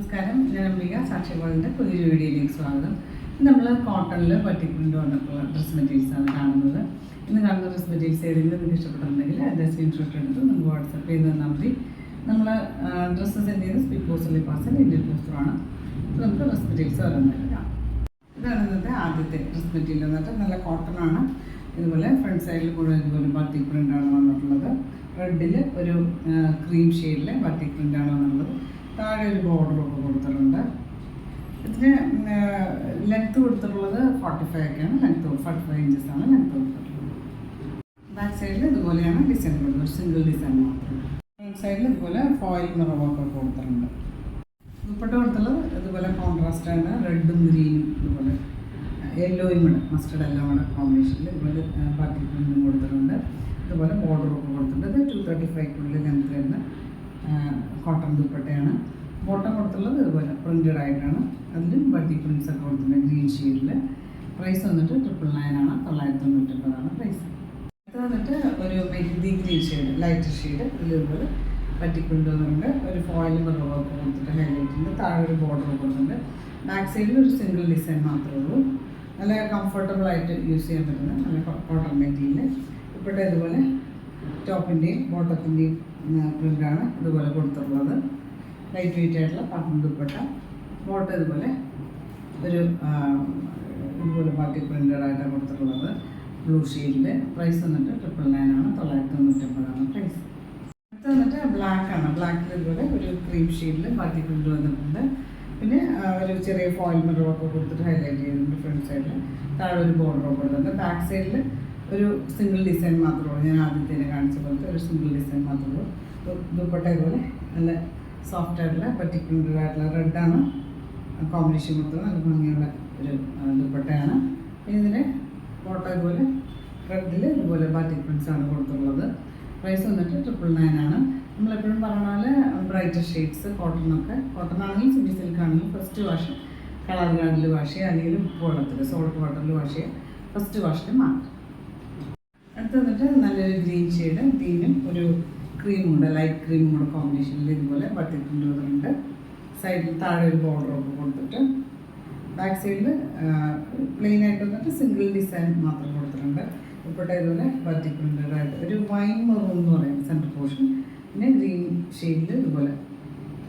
നമസ്കാരം. ഞാൻ അംബിക സാക്ഷ്യവാളിൻ്റെ പുതിയൊരു വീഡിയോയിലേക്ക് സ്വാഗതം. നമ്മൾ കോട്ടണിൽ പട്ടിപ്രിൻ്റ് വന്നിട്ടുള്ള ഡ്രസ് മെറ്റീരിയൽസാണ് കാണുന്നത്. ഇന്ന് കാണുന്ന ഡ്രസ് മെറ്റീരിയൽസ് ഏതെങ്കിലും നിങ്ങൾക്ക് ഇഷ്ടപ്പെട്ടിട്ടുണ്ടെങ്കിൽ അതിൻ്റെ സ്ക്രീൻഷോട്ട് എടുത്ത് നമുക്ക് വാട്സപ്പ് ചെയ്ത് തന്നാൽ മതി. നമ്മൾ ഡ്രസ്സ് സെൻഡ് ചെയ്ത് സ്പീഡ് പോസ്റ്റലി പാർസൽ ഇന്ത്യൻ പോസ്റ്ററാണ്. അപ്പോൾ നമുക്ക് ഡ്രസ് മെറ്റീരിയൽസ് വരുന്നത് കാണാം. ഇതാണ് ഇന്നത്തെ ആദ്യത്തെ ഡ്രസ് മെറ്റീരിയൽ എന്നിട്ട് നല്ല കോട്ടണാണ്. ഇതുപോലെ ഫ്രണ്ട് സൈഡിൽ മുഴുവൻ ഇതുപോലെ ബാത്തിക് പ്രിൻ്റാണ് വന്നിട്ടുള്ളത്. റെഡിൽ ഒരു ക്രീം ഷെയ്ഡിൽ ബാത്തിക് പ്രിൻ്റാണ് വന്നിട്ടുള്ളത്. താഴെ ഒരു ബോർഡറൊക്കെ കൊടുത്തിട്ടുണ്ട്. ഇതിന് ലെങ്ത്ത് കൊടുത്തിട്ടുള്ളത് 45 ഒക്കെയാണ്. 45 ഇഞ്ചസാണ് ലെങ്ത്ത് കൊടുത്തിട്ടുള്ളത്. ബാക്ക് സൈഡിൽ ഇതുപോലെയാണ് ഡിസൈൻ കൊടുത്തത്, സിംഗിൾ ഡിസൈൻ മാത്രം. ഫ്രണ്ട് സൈഡിൽ ഇതുപോലെ ഫോയിൽ മിററൊക്കെ കൊടുത്തിട്ടുണ്ട്. ദുപ്പട്ട കൊടുത്തുള്ളത് ഇതുപോലെ കോൺട്രാസ്റ്റാണ്. റെഡും ഗ്രീനും ഇതുപോലെ യെല്ലോയും കൂടെ മസ്റ്റർഡ് എല്ലാം കൂടെ കോമ്പിനേഷനിൽ ഇതുപോലെ ബാത്തിക് പ്രിൻ്റും കൊടുത്തിട്ടുണ്ട്. ഇതുപോലെ ബോർഡറൊക്കെ കൊടുത്തിട്ടുണ്ട്. ഇത് 235 ലെങ്ത്ത് വരുന്ന കോട്ടൺ ദുപ്പട്ടയാണ്. ബോട്ടം കൊടുത്തുള്ളത് ഇതുപോലെ പ്രിൻറ്റഡ് ആയിട്ടാണ്. അതിലും ബാത്തിക് പ്രിൻറ്റ്സ് ഒക്കെ കൊടുത്തിട്ടുണ്ട് ഗ്രീൻ ഷെയ്ഡിൽ. പ്രൈസ് വന്നിട്ട് 999 ആണ്. 999 പ്രൈസ്. ഇത് വന്നിട്ട് ഒരു mehndi green shade, lighter shade. ഇതിലിതുപോലെ ബാത്തിക് പ്രിൻ്റ് വന്നിട്ടുണ്ട്. ഒരു ഫോയിൽ മിററൊക്കെ കൊടുത്തിട്ട് ഹൈലൈറ്റിൻ്റെ താഴെ ഒരു ബോർഡർ കൊടുത്തിട്ടുണ്ട്. ബാക്ക് സൈഡിൽ ഒരു സിംഗിൾ ഡിസൈൻ മാത്രമേ ഉള്ളൂ. നല്ല കംഫർട്ടബിൾ ആയിട്ട് യൂസ് ചെയ്യാൻ പറ്റുന്ന നല്ല കോട്ടൺ മെറ്റീരിയൽ. ഇപ്പോഴത്തെ ഇതുപോലെ ടോപ്പിൻ്റെയും ബോട്ടത്തിൻ്റെയും പ്രിൻ്റാണ് ഇതുപോലെ കൊടുത്തിട്ടുള്ളത്. ലൈറ്റ് വെയിറ്റ് ആയിട്ടുള്ള കോട്ടൺ ദുപ്പട്ട. ബോട്ടം ഇതുപോലെ ഒരു ഇതുപോലെ ബാത്തിക് പ്രിൻ്റഡ് ആയിട്ടാണ് കൊടുത്തിട്ടുള്ളത്. ബ്ലൂ ഷെയ്ഡിൽ. പ്രൈസ് വന്നിട്ട് 999 ആണ്. 999 പ്രൈസ്. അടുത്ത് വന്നിട്ട് ബ്ലാക്ക് ആണ്. ബ്ലാക്കിൽ ഇതുപോലെ ഒരു ക്രീം ഷെയ്ഡിൽ ബാത്തിക് പ്രിൻ്റ് വന്നിട്ടുണ്ട്. പിന്നെ ഒരു ചെറിയ ഫോയിൽ മിററൊക്കെ കൊടുത്തിട്ട് ഹൈലൈറ്റ് ചെയ്തിട്ടുണ്ട് ഫ്രണ്ട് സൈഡിൽ. താഴെ ഒരു ബോർഡറൊക്കെ കൊടുത്തിട്ടുണ്ട്. ബാക്ക് സൈഡിൽ ഒരു സിംഗിൾ ഡിസൈൻ മാത്രമേ ഉള്ളൂ. ഞാൻ ആദ്യത്തേനെ കാണിച്ച പോലത്തെ ഒരു സിംഗിൾ ഡിസൈൻ മാത്രമേ ഉള്ളൂ. ദുപ്പട്ട ഇതുപോലെ നല്ല സോഫ്റ്റ് ആയിട്ടുള്ള ബാത്തിക് പ്രിൻ്റഡ് ആയിട്ടുള്ള റെഡാണ് കോമ്പിനേഷൻ കൊടുത്തത്. നല്ല ഭംഗിയുള്ള ഒരു ദുപ്പട്ടയാണ്. പിന്നെ ഇതിന് ഫോട്ടോ ഇതുപോലെ റെഡിൽ ഇതുപോലെ ബാത്തിക് പ്രിൻറ്റ്സ് ആണ് കൊടുത്തിട്ടുള്ളത്. പ്രൈസ് വന്നിട്ട് 999 ആണ്. നമ്മളെപ്പോഴും പറഞ്ഞ പോലെ ബ്രൈറ്റർ ഷെയ്ഡ്സ് കോട്ടണൊക്കെ, കോട്ടൺ ആണെങ്കിലും സിമി സിൽക്ക് ആണെങ്കിലും ഫസ്റ്റ് വാഷ് കളർ ഗാർഡിൽ വാഷ് ചെയ്യുക, അല്ലെങ്കിൽ ഉപ്പ് വെള്ളത്തിൽ സോൾട്ട് വാട്ടറിൽ വാഷ് ചെയ്യുക. ഫസ്റ്റ് വാഷിന് മാത്രം. അടുത്ത് വന്നിട്ട് നല്ലൊരു ഗ്രീൻ ഷെയ്ഡ്. ഗ്രീനും ഒരു ക്രീമും കൂടെ, ലൈറ്റ് ക്രീമും കൂടെ കോമ്പിനേഷനിൽ ഇതുപോലെ ബാത്തിക് പ്രിൻ്റ് വന്നിട്ടുണ്ട്. സൈഡിൽ താഴെ ഒരു ബോർഡറൊക്കെ കൊടുത്തിട്ട് ബാക്ക് സൈഡിൽ പ്ലെയിൻ ആയിട്ട് വന്നിട്ട് സിംഗിൾ ഡിസൈൻ മാത്രം കൊടുത്തിട്ടുണ്ട്. ഉൾപ്പെട്ട ഇതുപോലെ ബാത്തിക് പ്രിൻ്റഡ് ആയിട്ട് ഒരു വൈൻ മെറൂൺ എന്ന് പറയുന്നത് സെൻറ്റർ പോർഷൻ. പിന്നെ ഗ്രീൻ ഷെയ്ഡിൽ ഇതുപോലെ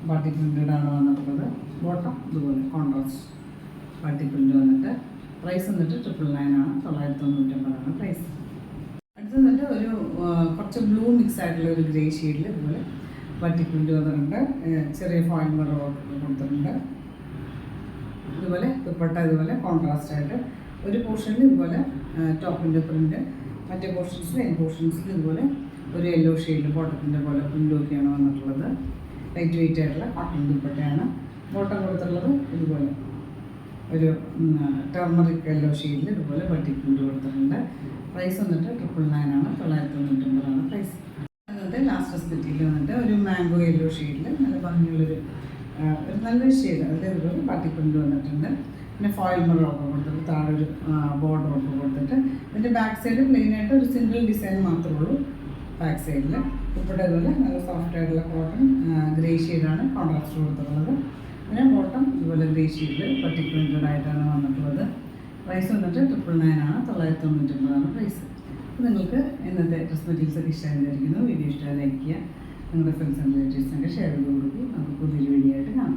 ബാത്തിക് പ്രിൻ്റഡ് ആണ് വന്നിട്ടുള്ളത്. ബോട്ടം ഇതുപോലെ കോൺട്രാസ്റ്റ് ബാത്തിക് പ്രിൻ്റ് വന്നിട്ട്. പ്രൈസ് വന്നിട്ട് 999 ആണ്. 999 പ്രൈസ്. അടുത്ത് വന്നിട്ട് ഒരു കുറച്ച് ബ്ലൂ മിക്സ് ആയിട്ടുള്ള ഒരു ഗ്രേ ഷെയ്ഡിൽ ഇതുപോലെ ബാത്തിക് പ്രിൻ്റ് വന്നിട്ടുണ്ട്. ചെറിയ ഫോയിൽ മിററൊക്കെ കൊടുത്തിട്ടുണ്ട്. ഇതുപോലെ ദുപ്പട്ട ഇതുപോലെ കോൺട്രാസ്റ്റ് ആയിട്ട് ഒരു പോർഷനിൽ ഇതുപോലെ ടോപ്പിൻ്റെ പ്രിൻ്റ്, മറ്റേ പോർഷൻസിൽ ഇതുപോലെ ഒരു യെല്ലോ ഷെയ്ഡിൽ ബോട്ടത്തിൻ്റെ പോലെ പ്രിൻ്റൊക്കെയാണ് വന്നിട്ടുള്ളത്. ലൈറ്റ് വെയിറ്റ് ആയിട്ടുള്ള കോട്ടൺ ദുപ്പട്ടയാണ്. ബോട്ടം കൊടുത്തിട്ടുള്ളത് ഇതുപോലെ ഒരു ടർമറിക് യെല്ലോ ഷെയ്ഡിൽ ഇതുപോലെ ബാത്തിക് പ്രിൻ്റ് കൊടുത്തിട്ടുണ്ട്. പ്രൈസ് വന്നിട്ട് 999 ആണ്. 999 പ്രൈസ്. എന്നിട്ട് ലാസ്റ്റ് ഡ്രസ് മെറ്റീരിയൽ വന്നിട്ട് ഒരു മാംഗോ യെല്ലോ ഷെയ്ഡിൽ നല്ല ഭംഗിയുള്ളൊരു നല്ലൊരു ഷെയ്ഡ്. അതിൽ ഇതുപോലെ ബാത്തിക് പ്രിൻ്റ് വന്നിട്ടുണ്ട്. പിന്നെ ഫോയിൽ മിററൊക്കെ കൊടുത്തിട്ട് താഴെ ഒരു ബോർഡറൊക്കെ കൊടുത്തിട്ട് ഇതിൻ്റെ ബാക്ക് സൈഡ് പ്ലെയിൻ ആയിട്ട് ഒരു സിംഗിൾ ഡിസൈൻ മാത്രമേ ഉള്ളൂ. ബാക്ക് സൈഡിൽ ഉൾപ്പെടെ ഇതുപോലെ നല്ല സോഫ്റ്റ് ആയിട്ടുള്ള കോട്ടൺ ഗ്രേ ഷെയ്ഡാണ് കോൺട്രാസ്റ്റ് കൊടുത്തിട്ടുള്ളത്. പിന്നെ ബോട്ടം ഇതുപോലെ ഗ്രേ ഷെയ്ഡിൽ ബാത്തിക് പ്രിൻ്റഡ് ആയിട്ടാണ് വന്നിട്ടുള്ളത്. പ്രൈസ് വന്നിട്ട് 999 ആണ്. 999 പ്രൈസ്. അപ്പോൾ നിങ്ങൾക്ക് ഇന്നത്തെ ഡ്രസ് മെറ്റീരിയൽസൊക്കെ ഇഷ്ടമായിരിക്കുന്നു. വീഡിയോ ഇഷ്ടമായി ലൈക്ക് ചെയ്യുക. നിങ്ങളുടെ ഫ്രണ്ട്സ് ആൻഡ് റിലേറ്റീവ്സിനൊക്കെ ഷെയർ ചെയ്ത് കൊടുക്കും. നമുക്ക് പുതിയൊരു വീഡിയോ ആയിട്ട് കാണാം.